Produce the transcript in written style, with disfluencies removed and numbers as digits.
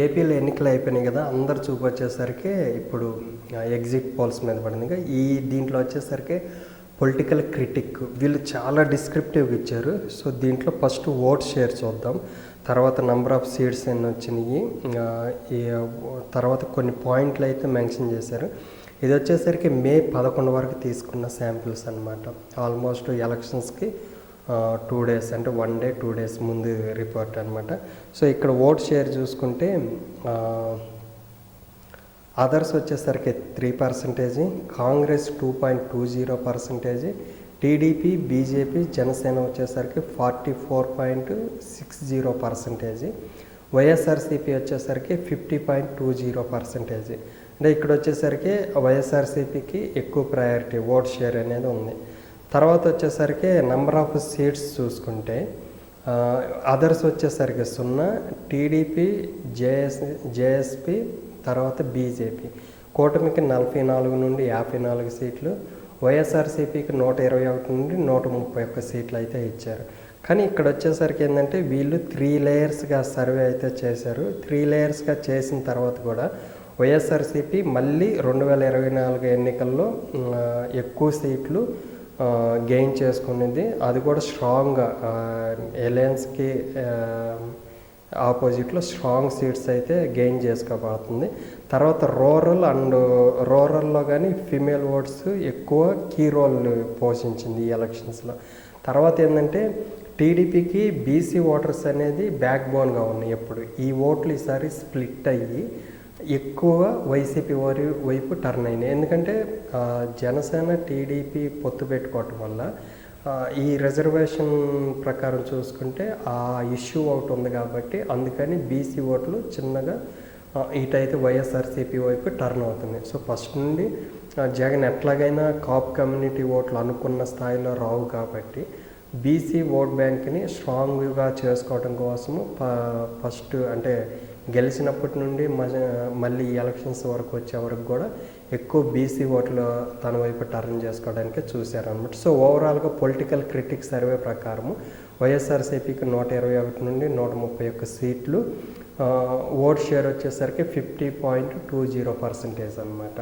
ఏపీలో ఎన్నికలు అయిపోయినాయి కదా, అందరు చూపు వచ్చేసరికి ఇప్పుడు ఎగ్జిట్ పోల్స్ మీద పడింది. ఇంకా దీంట్లో వచ్చేసరికి పొలిటికల్ క్రిటిక్ వీళ్ళు చాలా డిస్క్రిప్టివ్గా ఇచ్చారు. సో దీంట్లో ఫస్ట్ ఓట్ షేర్ చూద్దాం, తర్వాత నెంబర్ ఆఫ్ సీట్స్ ఎన్ని వచ్చినాయి, ఈ తర్వాత కొన్ని పాయింట్లు అయితే మెన్షన్ చేశారు. ఇది వచ్చేసరికి మే 11 వరకు తీసుకున్న శాంపిల్స్ అనమాట. ఆల్మోస్ట్ ఎలక్షన్స్కి 2 డేస్ అంటే 1 డే 2 డేస్ ముందు రిపోర్ట్ అనమాట. సో ఇక్కడ ఓట్ షేర్ చూసుకుంటే అదర్స్ వచ్చేసరికి 3%, కాంగ్రెస్ 2.20%, టీడీపీ, బీజేపీ, జనసేన వచ్చేసరికి 44.60%, వైఎస్ఆర్సీపీ వచ్చేసరికి 50.20%. అంటే ఇక్కడ వచ్చేసరికి వైఎస్ఆర్సీపీకి ఎక్కువ ప్రయారిటీ ఓట్ షేర్ అనేది ఉంది. తర్వాత వచ్చేసరికి నెంబర్ ఆఫ్ సీట్స్ చూసుకుంటే అదర్స్ వచ్చేసరికి 0, టీడీపీ, జేఎస్పీ, తర్వాత బీజేపీ కూటమికి 44 నుండి 54 సీట్లు, వైఎస్ఆర్సీపీకి 121 నుండి 131 సీట్లు అయితే ఇచ్చారు. కానీ ఇక్కడ వచ్చేసరికి ఏంటంటే వీళ్ళు 3 లేయర్స్గా సర్వే అయితే చేశారు. 3 లేయర్స్గా చేసిన తర్వాత కూడా వైఎస్ఆర్సీపీ మళ్ళీ 2024 ఎన్నికల్లో ఎక్కువ సీట్లు గెయిన్ చేసుకునేది. అది కూడా స్ట్రాంగ్గా ఎలయన్స్కి ఆపోజిట్లో స్ట్రాంగ్ సీట్స్ అయితే గెయిన్ చేసుకోబడుతుంది. తర్వాత రూరల్లో కానీ ఫీమేల్ ఓట్స్ ఎక్కువ కీ రోల్ పోషించింది ఈ ఎలక్షన్స్లో. తర్వాత ఏంటంటే టీడీపీకి బీసీ ఓటర్స్ అనేది బ్యాక్ బోన్గా ఉన్నాయి. ఎప్పుడు ఈ ఓట్లు ఈసారి స్ప్లిట్ అయ్యి ఎక్కువ వైసీపీ వైపు టర్న్ అయినాయి. ఎందుకంటే జనసేన టీడీపీ పొత్తు పెట్టుకోవటం వల్ల ఈ రిజర్వేషన్ ప్రకారం చూసుకుంటే ఆ ఇష్యూ ఒకటి ఉంది కాబట్టి అందుకని బీసీ ఓట్లు చిన్నగా ఇటైతే వైఎస్ఆర్సీపీ వైపు టర్న్ అవుతుంది. సో ఫస్ట్ నుండి జగన్ ఎట్లాగైనా కాప్ కమ్యూనిటీ ఓట్లు అనుకున్న స్థాయిలో రావు కాబట్టి బీసీ ఓట్ బ్యాంక్ని స్ట్రాంగ్గా చేసుకోవడం కోసము ఫస్ట్ అంటే గెలిచినప్పటి నుండి మళ్ళీ ఎలక్షన్స్ వరకు వచ్చే వరకు కూడా ఎక్కువ బీసీ ఓట్లు తన వైపు టర్న్ చేసుకోవడానికి చూశారనమాట. సో ఓవరాల్గా పొలిటికల్ క్రిటిక్ సర్వే ప్రకారము వైఎస్ఆర్సీపీకి 121 నుండి 131 సీట్లు, ఓట్ షేర్ వచ్చేసరికి 50.20% అనమాట.